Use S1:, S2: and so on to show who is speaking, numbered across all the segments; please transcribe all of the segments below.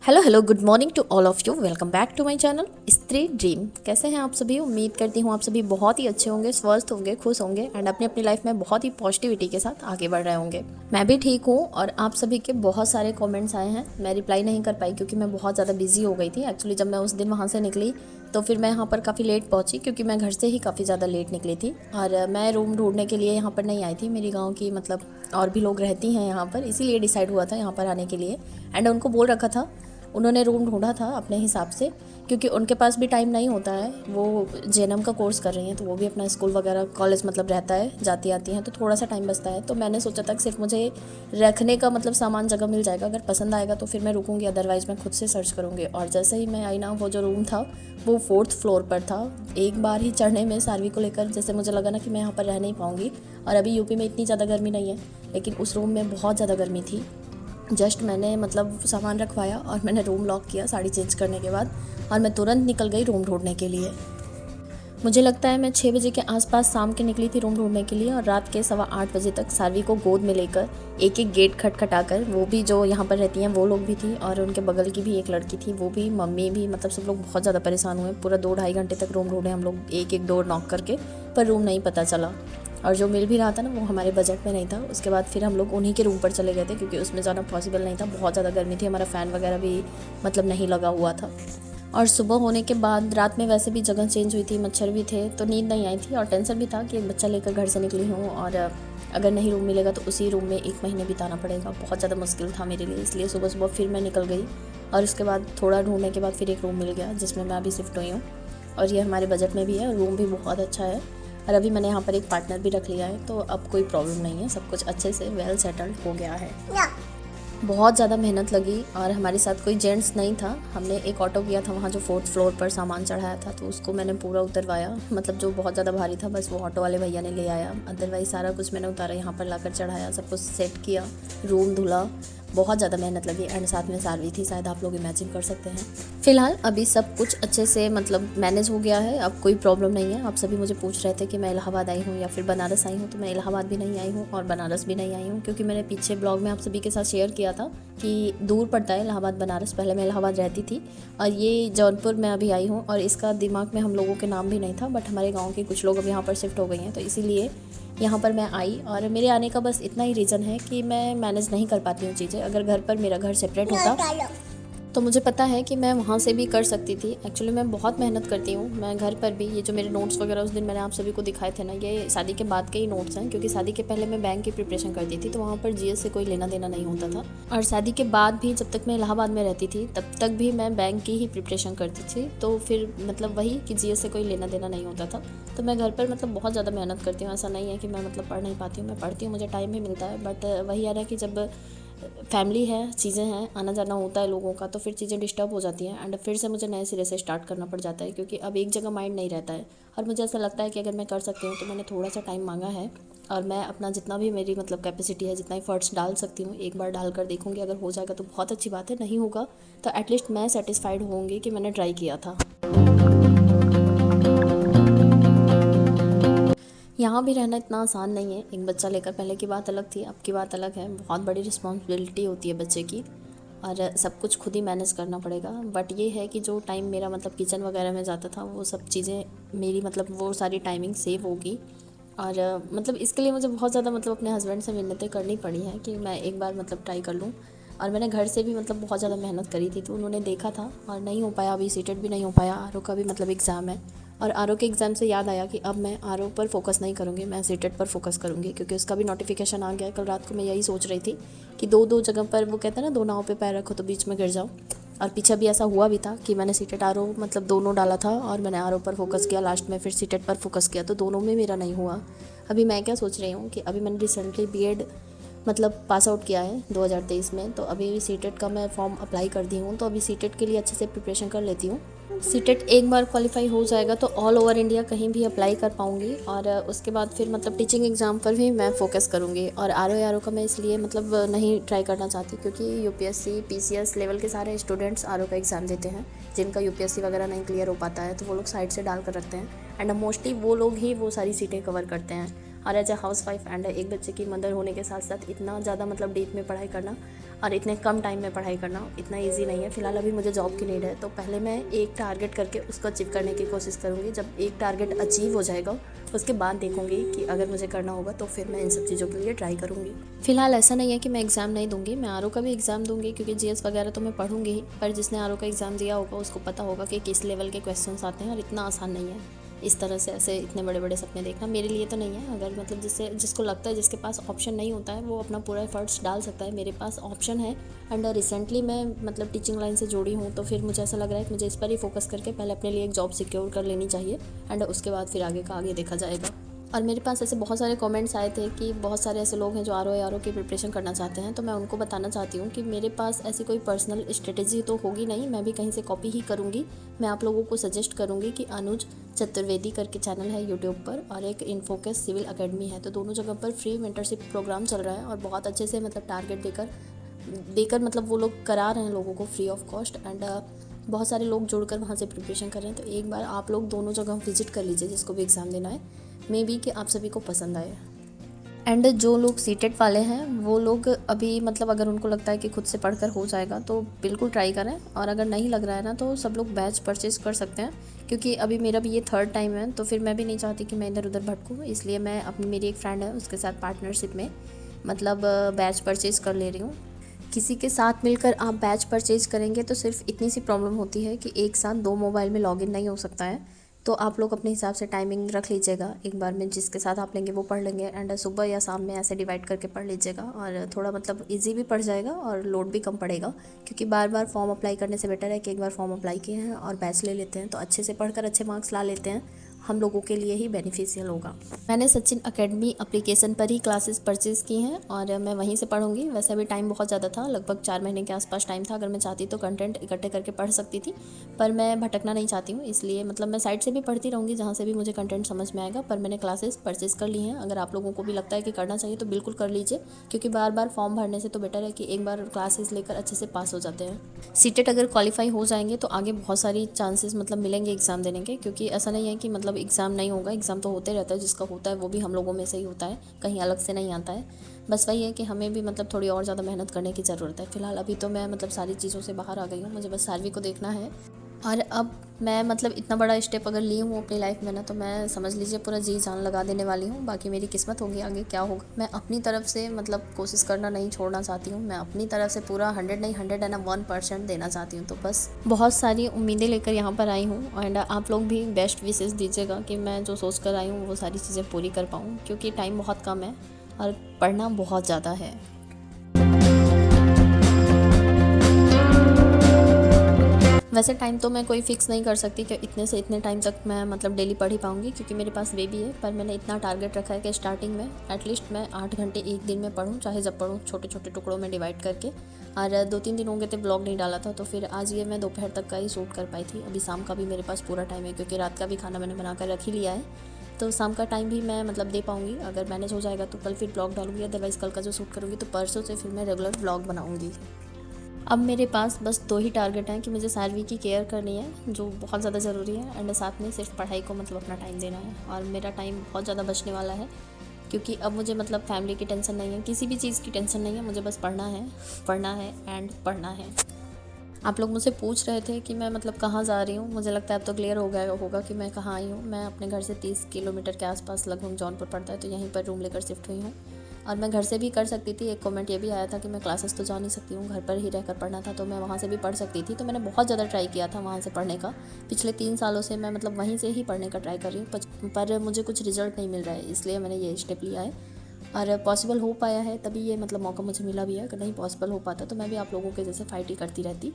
S1: Hello hello, good morning to all of you. Welcome back to my channel Stree dream. कैसे हैं आप सभी? उम्मीद करती हूँ आप सभी बहुत ही अच्छे होंगे, स्वस्थ होंगे, खुश होंगे एंड अपनी अपनी लाइफ में बहुत ही पॉजिटिविटी के साथ आगे बढ़ रहे होंगे। मैं भी ठीक हूँ और आप सभी के बहुत सारे कमेंट्स आए हैं। मैं रिप्लाई नहीं कर पाई क्योंकि मैं बहुत ज़्यादा बिजी हो गई थी। एक्चुअली जब मैं उस दिन वहाँ से निकली तो फिर मैं यहाँ पर काफ़ी लेट पहुँची क्योंकि मैं घर से ही काफ़ी ज़्यादा लेट निकली थी। और मैं रूम ढूंढने के लिए यहाँ पर नहीं आई थी। मेरी गाँव की मतलब और भी लोग रहती हैं यहाँ पर, इसीलिए डिसाइड हुआ था यहाँ पर आने के लिए। एंड उनको बोल रखा था, उन्होंने रूम ढूंढा था अपने हिसाब से क्योंकि उनके पास भी टाइम नहीं होता है। वो जेएनएम का कोर्स कर रही हैं तो वो भी अपना स्कूल वगैरह कॉलेज मतलब रहता है, जाती आती हैं, तो थोड़ा सा टाइम बचता है। तो मैंने सोचा था कि सिर्फ मुझे रखने का मतलब सामान जगह मिल जाएगा, अगर पसंद आएगा तो फिर मैं रुकूंगी, अदरवाइज़ मैं खुद से सर्च करूँगी। और जैसे ही मैं आई ना, वो जो रूम था वो 4th फ्लोर पर था। एक बार ही चढ़ने में सारवी को लेकर जैसे मुझे लगा ना कि मैं यहाँ पर रह नहीं पाऊँगी। और अभी यूपी में इतनी ज़्यादा गर्मी नहीं है, लेकिन उस रूम में बहुत ज़्यादा गर्मी थी। जस्ट मैंने मतलब सामान रखवाया और मैंने रूम लॉक किया साड़ी चेंज करने के बाद, और मैं तुरंत निकल गई रूम ढूंढने के लिए। मुझे लगता है मैं 6 बजे के आसपास शाम के निकली थी रूम ढूंढने के लिए, और रात के 8:15 बजे तक सारवी को गोद में लेकर एक एक गेट खटखटाकर, वो भी जो यहाँ पर रहती हैं वो लोग भी थी और उनके बगल की भी एक लड़की थी, वो भी, मम्मी भी, मतलब सब लोग बहुत ज़्यादा परेशान हुए। पूरा 2-2.5 घंटे तक रूम ढूंढे हम लोग, एक एक डोर नॉक करके, पर रूम नहीं पता चला। और जो मिल भी रहा था ना वो हमारे बजट में नहीं था। उसके बाद फिर हम लोग उन्हीं के रूम पर चले गए थे क्योंकि उसमें जाना पॉसिबल नहीं था, बहुत ज़्यादा गर्मी थी, हमारा फ़ैन वगैरह भी मतलब नहीं लगा हुआ था। और सुबह होने के बाद रात में वैसे भी जगह चेंज हुई थी, मच्छर भी थे, तो नींद नहीं आई थी और टेंशन भी था कि एक बच्चा लेकर घर से निकली हूँ और अगर नहीं रूम मिलेगा तो उसी रूम में 1 महीने बिताना पड़ेगा। बहुत ज़्यादा मुश्किल था मेरे लिए, इसलिए सुबह सुबह फिर मैं निकल गई। और उसके बाद थोड़ा ढूंढने के बाद फिर एक रूम मिल गया जिसमें मैं अभी शिफ्ट हुई हूँ, और ये हमारे बजट में भी है, रूम भी बहुत अच्छा है। और अभी मैंने यहाँ पर एक पार्टनर भी रख लिया है, तो अब कोई प्रॉब्लम नहीं है, सब कुछ अच्छे से वेल सेटल्ड हो गया है। बहुत ज़्यादा मेहनत लगी और हमारे साथ कोई जेंट्स नहीं था। हमने एक ऑटो किया था वहाँ जो 4th फ्लोर पर सामान चढ़ाया था, तो उसको मैंने पूरा उतरवाया, मतलब जो बहुत ज़्यादा भारी था बस वो ऑटो वाले भैया ने ले आया। अदरवाइज़ सारा कुछ मैंने उतारा, यहाँ पर लाकर चढ़ाया, सब कुछ सेट किया, रूम धुला। बहुत ज़्यादा मेहनत लगी एंड साथ में सारवी थी, शायद आप लोग इमेजिन कर सकते हैं। फिलहाल अभी सब कुछ अच्छे से मतलब मैनेज हो गया है, अब कोई प्रॉब्लम नहीं है। आप सभी मुझे पूछ रहे थे कि मैं इलाहाबाद आई हूँ या फिर बनारस आई हूँ, तो मैं इलाहाबाद भी नहीं आई हूँ और बनारस भी नहीं आई हूँ, क्योंकि मैंने पीछे ब्लॉग में आप सभी के साथ शेयर किया था कि दूर पड़ता है इलाहाबाद बनारस। पहले मैं इलाहाबाद रहती थी और ये जौनपुर में अभी आई हूँ, और इसका दिमाग में हम लोगों के नाम भी नहीं था, बट हमारे गाँव के कुछ लोग अब यहाँ पर शिफ्ट हो गए हैं, तो इसीलिए यहाँ पर मैं आई। और मेरे आने का बस इतना ही रीज़न है कि मैं मैनेज नहीं कर पाती हूँ चीज़ें। अगर घर पर मेरा घर सेपरेट होता तो मुझे पता है कि मैं वहाँ से भी कर सकती थी। एक्चुअली मैं बहुत मेहनत करती हूँ, मैं घर पर भी। ये जो मेरे नोट्स वगैरह उस दिन मैंने आप सभी को दिखाए थे ना, ये शादी के बाद के ही नोट्स हैं, क्योंकि शादी के पहले मैं बैंक की प्रिपरेशन करती थी, तो वहाँ पर जीएस से कोई लेना देना नहीं होता था। और शादी के बाद भी जब तक मैं इलाहाबाद में रहती थी तब तक भी मैं बैंक की ही प्रिपरेशन करती थी, तो फिर मतलब वही कि जीएस से कोई लेना देना नहीं होता था। तो मैं घर पर मतलब बहुत ज़्यादा मेहनत करती हूँ। ऐसा नहीं है कि मैं मतलब पढ़ नहीं पाती हूँ, मैं पढ़ती हूँ, मुझे टाइम भी मिलता है, बट वही है ना कि जब फैमिली है, चीज़ें हैं, आना जाना होता है लोगों का, तो फिर चीज़ें डिस्टर्ब हो जाती हैं एंड फिर से मुझे नए सिरे से स्टार्ट करना पड़ जाता है, क्योंकि अब एक जगह माइंड नहीं रहता है। और मुझे ऐसा लगता है कि अगर मैं कर सकती हूँ तो मैंने थोड़ा सा टाइम मांगा है और मैं अपना जितना भी मेरी मतलब कैपेसिटी है, जितना एफर्ट्स डाल सकती हूँ, एक बार डाल कर देखूँगी। अगर हो जाएगा तो बहुत अच्छी बात है, नहीं होगा तो एटलीस्ट मैं सेटिस्फाइड होंगी कि मैंने ट्राई किया था। यहाँ भी रहना इतना आसान नहीं है, एक बच्चा लेकर। पहले की बात अलग थी, अब की बात अलग है। बहुत बड़ी रिस्पॉन्सिबिलिटी होती है बच्चे की और सब कुछ खुद ही मैनेज करना पड़ेगा। बट ये है कि जो टाइम मेरा मतलब किचन वगैरह में जाता था, वो सब चीज़ें मेरी मतलब वो सारी टाइमिंग सेव होगी। और मतलब इसके लिए मुझे बहुत ज़्यादा मतलब अपने हस्बैंड से मिन्नतें करनी पड़ी हैं कि मैं एक बार मतलब ट्राई कर लूँ। और मैंने घर से भी मतलब बहुत ज़्यादा मेहनत करी थी, तो उन्होंने देखा था और नहीं हो पाया। अभी सीटेट भी नहीं हो पाया, आरओ का भी मतलब एग्ज़ाम है, और आरओ के एग्ज़ाम से याद आया कि अब मैं आरओ पर फोकस नहीं करूँगी, मैं सीटेट पर फोकस करूँगी, क्योंकि उसका भी नोटिफिकेशन आ गया है। कल रात को मैं यही सोच रही थी कि दो जगह पर, वो कहते हैं ना, 2 नाव पे पैर रखो तो बीच में गिर जाओ। और पीछे भी ऐसा हुआ भी था कि मैंने सीटेट आरओ मतलब दोनों डाला था, और मैंने आरओ पर फोकस किया लास्ट में, फिर सीटेट पर फोकस किया, तो दोनों में मेरा नहीं हुआ। अभी मैं क्या सोच रही हूँ कि अभी मैंने रिसेंटली बीएड मतलब पास आउट किया है 2023 में, तो अभी सीटेट का मैं फॉर्म अप्लाई कर दी हूँ, तो अभी सीटेट के लिए अच्छे से प्रिपरेशन कर लेती हूँ। सीटेट एक बार क्वालिफाई हो जाएगा तो ऑल ओवर इंडिया कहीं भी अप्लाई कर पाऊँगी, और उसके बाद फिर मतलब टीचिंग एग्ज़ाम पर भी मैं फोकस करूँगी। और आरओ का मैं इसलिए मतलब नहीं ट्राई करना चाहती क्योंकि यूपीएससी पीसीएस लेवल के सारे स्टूडेंट्स आरओ का एग्ज़ाम देते हैं, जिनका यूपीएससी वगैरह नहीं क्लियर हो पाता है, तो वो लोग साइड से डाल कर रखते हैं एंड मोस्टली वो लोग ही वो सारी सीटें कवर करते हैं। और as a housewife and एक बच्चे की मदर होने के साथ साथ इतना ज़्यादा मतलब डीप में पढ़ाई करना और इतने कम टाइम में पढ़ाई करना इतना इजी नहीं है। फिलहाल अभी मुझे जॉब की नीड है, तो पहले मैं एक टारगेट करके उसको अचीव करने की कोशिश करूँगी। जब एक टारगेट अचीव हो जाएगा उसके बाद देखूँगी कि अगर मुझे करना होगा तो फिर मैं इन सब चीज़ों के लिए ट्राई करूँगी। फिलहाल ऐसा नहीं है कि मैं एग्ज़ाम नहीं दूँगी, मैं आरओ का भी एग्ज़ाम दूँगी क्योंकि जीएस वगैरह तो मैं पढ़ूँगी ही। पर जिसने आरओ का एग्ज़ाम दिया होगा उसको पता होगा कि किस लेवल के क्वेश्चंस आते हैं और इतना आसान नहीं है इस तरह से ऐसे इतने बड़े बड़े सपने देखना। मेरे लिए तो नहीं है। अगर मतलब जिसको लगता है, जिसके पास ऑप्शन नहीं होता है, वो अपना पूरा एफर्ट्स डाल सकता है। मेरे पास ऑप्शन है एंड रिसेंटली मैं मतलब टीचिंग लाइन से जुड़ी हूँ, तो फिर मुझे ऐसा लग रहा है कि मुझे इस पर ही फोकस करके पहले अपने लिए एक जॉब सिक्योर कर लेनी चाहिए एंड उसके बाद फिर आगे का आगे देखा जाएगा। और मेरे पास ऐसे बहुत सारे कमेंट्स आए थे कि बहुत सारे ऐसे लोग हैं जो आरओ की प्रिपरेशन करना चाहते हैं, तो मैं उनको बताना चाहती हूँ कि मेरे पास ऐसी कोई पर्सनल स्ट्रेटेजी तो होगी नहीं, मैं भी कहीं से कॉपी ही करूँगी। मैं आप लोगों को सजेस्ट करूँगी कि अनुज चतुर्वेदी करके चैनल है यूट्यूब पर और एक इन्फोकस सिविल अकेडमी है, तो दोनों जगह पर फ्री मेंटरशिप प्रोग्राम चल रहा है और बहुत अच्छे से मतलब टारगेट देकर मतलब वो लोग करा रहे हैं लोगों को फ्री ऑफ कॉस्ट एंड बहुत सारे लोग जुड़कर वहाँ से प्रिपरेशन कर रहे हैं। तो एक बार आप लोग दोनों जगह विजिट कर लीजिए जिसको भी एग्ज़ाम देना है, मे बी कि आप सभी को पसंद आए। एंड जो लोग सीटेट वाले हैं वो लोग अभी मतलब अगर उनको लगता है कि खुद से पढ़कर हो जाएगा तो बिल्कुल ट्राई करें, और अगर नहीं लग रहा है ना तो सब लोग बैच परचेज़ कर सकते हैं, क्योंकि अभी मेरा भी ये 3rd टाइम है, तो फिर मैं भी नहीं चाहती कि मैं इधर उधर भटकूँ। इसलिए मैं अपनी मेरी एक फ्रेंड है उसके साथ पार्टनरशिप में मतलब बैच परचेज़ कर ले रही हूँ। किसी के साथ मिलकर आप बैच परचेज़ करेंगे तो सिर्फ इतनी सी प्रॉब्लम होती है कि एक साथ 2 मोबाइल में लॉगिन नहीं हो सकता है। तो आप लोग अपने हिसाब से टाइमिंग रख लीजिएगा, एक बार में जिसके साथ आप लेंगे वो पढ़ लेंगे एंड सुबह या शाम में ऐसे डिवाइड करके पढ़ लीजिएगा, और थोड़ा मतलब इजी भी पड़ जाएगा और लोड भी कम पड़ेगा, क्योंकि बार बार फॉर्म अप्लाई करने से बेटर है कि एक बार फॉर्म अप्लाई किए हैं और बैच ले लेते हैं, तो अच्छे से पढ़कर अच्छे मार्क्स ला लेते हैं, हम लोगों के लिए ही बेनिफिशियल होगा। मैंने सचिन अकेडमी एप्लीकेशन पर ही क्लासेस परचेज़ की हैं और मैं वहीं से पढ़ूंगी। वैसे अभी टाइम बहुत ज़्यादा था, लगभग 4 महीने के आसपास टाइम था। अगर मैं चाहती तो कंटेंट इकट्ठे करके पढ़ सकती थी, पर मैं भटकना नहीं चाहती हूँ, इसलिए मतलब मैं साइड से भी पढ़ती रहूँगी जहाँ से भी मुझे कंटेंट समझ में आएगा। पर मैंने क्लासेस परचेज़ कर ली हैं। अगर आप लोगों को भी लगता है कि करना चाहिए तो बिल्कुल कर लीजिए, क्योंकि बार बार फॉर्म भरने से तो बेटर है कि एक बार क्लासेस लेकर अच्छे से पास हो जाते हैं। सीटेट अगर क्वालिफाई हो जाएंगे तो आगे बहुत सारी चांसेस मतलब मिलेंगे एग्ज़ाम देने के, क्योंकि ऐसा नहीं है कि मतलब एग्ज़ाम नहीं होगा, एग्ज़ाम तो होते रहता है, जिसका होता है वो भी हम लोगों में से ही होता है, कहीं अलग से नहीं आता है। बस वही है कि हमें भी मतलब थोड़ी और ज़्यादा मेहनत करने की ज़रूरत है। फिलहाल अभी तो मैं मतलब सारी चीज़ों से बाहर आ गई हूँ, मुझे बस सार्वी को देखना है। और अब मैं मतलब इतना बड़ा स्टेप अगर ली हूँ अपनी लाइफ में ना, तो मैं समझ लीजिए पूरा जी जान लगा देने वाली हूँ। बाकी मेरी किस्मत होगी आगे क्या होगा। मैं अपनी तरफ से मतलब कोशिश करना नहीं छोड़ना चाहती हूँ, मैं अपनी तरफ से पूरा 100 नहीं 101% देना चाहती हूँ। तो बस बहुत सारी उम्मीदें लेकर यहाँ पर आई हूँ एंड आप लोग भी बेस्ट विशेस दीजिएगा कि मैं जो सोच कर आई हूँ वो सारी चीज़ें पूरी कर पाऊँ, क्योंकि टाइम बहुत कम है और पढ़ना बहुत ज़्यादा है। वैसे टाइम तो मैं कोई फ़िक्स नहीं कर सकती कि इतने से इतने टाइम तक मैं मतलब डेली पढ़ ही पाऊँगी, क्योंकि मेरे पास बेबी है। पर मैंने इतना टारगेट रखा है कि स्टार्टिंग में एटलीस्ट मैं 8 घंटे एक दिन में पढूँ, चाहे जब पढूँ, छोटे छोटे टुकड़ों में डिवाइड करके। और 2-3 दिन हो गए थे ब्लॉग नहीं डाला था, तो फिर आज ये मैं दोपहर तक का ही शूट कर पाई थी। अभी शाम का भी मेरे पास पूरा टाइम है, क्योंकि रात का भी खाना मैंने बना कर रख ही लिया है, तो शाम का टाइम भी मैं मतलब दे पाऊँगी। अगर मैनेज हो जाएगा तो कल फिर ब्लॉग डालूँगी, अदरवाइज़ कल का जो शूट करूँगी तो परसों से फिर मैं रेगुलर ब्लॉग बनाऊँगी। अब मेरे पास बस 2 ही टारगेट हैं कि मुझे सार्वी की केयर करनी है, जो बहुत ज़्यादा ज़रूरी है, एंड साथ में सिर्फ पढ़ाई को मतलब अपना टाइम देना है। और मेरा टाइम बहुत ज़्यादा बचने वाला है, क्योंकि अब मुझे मतलब फैमिली की टेंशन नहीं है, किसी भी चीज़ की टेंशन नहीं है, मुझे बस पढ़ना है एंड पढ़ना है। आप लोग मुझसे पूछ रहे थे कि मैं मतलब कहाँ जा रही हूँ। मुझे लगता है अब तो क्लियर हो गया होगा कि मैं कहाँ आई हूँ। मैं अपने घर से 30 किलोमीटर के आसपास लगभग जौनपुर पड़ता है, तो यहीं पर रूम लेकर शिफ्ट हुई हूँ। और मैं घर से भी कर सकती थी। एक कमेंट ये भी आया था कि मैं क्लासेस तो जा नहीं सकती हूँ, घर पर ही रहकर पढ़ना था, तो मैं वहाँ से भी पढ़ सकती थी। तो मैंने बहुत ज़्यादा ट्राई किया था वहाँ से पढ़ने का। पिछले 3 सालों से मैं मतलब वहीं से ही पढ़ने का ट्राई कर रही हूँ, पर मुझे कुछ रिजल्ट नहीं मिल रहा है, इसलिए मैंने ये स्टेप लिया है। और पॉसिबल हो पाया है तभी ये मतलब मौका मुझे मिला भी है। अगर नहीं पॉसिबल हो पाता तो मैं भी आप लोगों के जैसे फाइट ही करती रहती।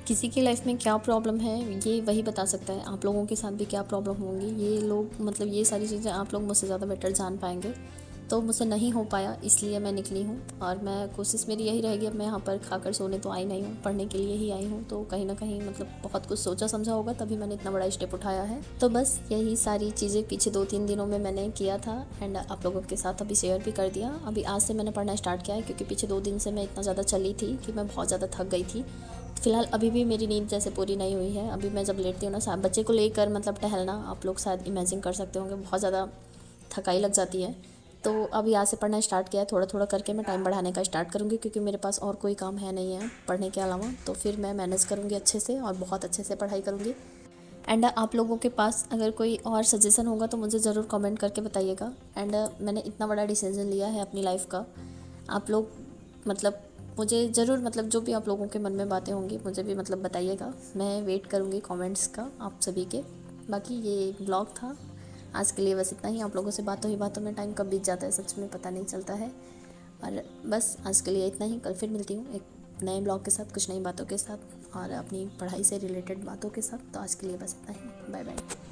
S1: किसी की लाइफ में क्या प्रॉब्लम है ये वही बता सकता है। आप लोगों के साथ भी क्या प्रॉब्लम होंगी ये लोग मतलब ये सारी चीज़ें आप लोग मुझसे ज़्यादा बेटर जान पाएंगे। तो मुझसे नहीं हो पाया, इसलिए मैं निकली हूँ। और मैं कोशिश मेरी यही रहेगी, अब मैं यहाँ पर खाकर सोने तो आई नहीं हूँ, पढ़ने के लिए ही आई हूँ। तो कहीं ना कहीं मतलब बहुत कुछ सोचा समझा होगा तभी मैंने इतना बड़ा स्टेप उठाया है। तो बस यही सारी चीज़ें पीछे 2-3 दिनों में मैंने किया था एंड आप लोगों के साथ अभी शेयर भी कर दिया। अभी आज से मैंने पढ़ना स्टार्ट किया है, क्योंकि पीछे 2 दिन से मैं इतना ज़्यादा चली थी कि मैं बहुत ज़्यादा थक गई थी। फिलहाल अभी भी मेरी नींद जैसे पूरी नहीं हुई है। अभी मैं जब लेटती हूँ ना, बच्चे को लेकर मतलब टहलना, आप लोग शायद इमेजिन कर सकते होंगे, बहुत ज़्यादा थकाई लग जाती है। तो अब यहाँ से पढ़ना स्टार्ट किया है, थोड़ा थोड़ा करके मैं टाइम बढ़ाने का स्टार्ट करूँगी, क्योंकि मेरे पास और कोई काम है नहीं है पढ़ने के अलावा। तो फिर मैं मैनेज करूँगी अच्छे से और बहुत अच्छे से पढ़ाई करूँगी। एंड आप लोगों के पास अगर कोई और सजेशन होगा तो मुझे ज़रूर कमेंट करके बताइएगा। एंड मैंने इतना बड़ा डिसीजन लिया है अपनी लाइफ का, आप लोग मतलब मुझे ज़रूर मतलब जो भी आप लोगों के मन में बातें होंगी मुझे भी मतलब बताइएगा। मैं वेट करूँगी कमेंट्स का आप सभी के। बाकी ये ब्लॉग था आज के लिए, बस इतना ही। आप लोगों से बातों में टाइम कब बीत जाता है सच में पता नहीं चलता है। और बस आज के लिए इतना ही, कल फिर मिलती हूँ एक नए ब्लॉग के साथ, कुछ नई बातों के साथ और अपनी पढ़ाई से रिलेटेड बातों के साथ। तो आज के लिए बस इतना ही, बाय बाय।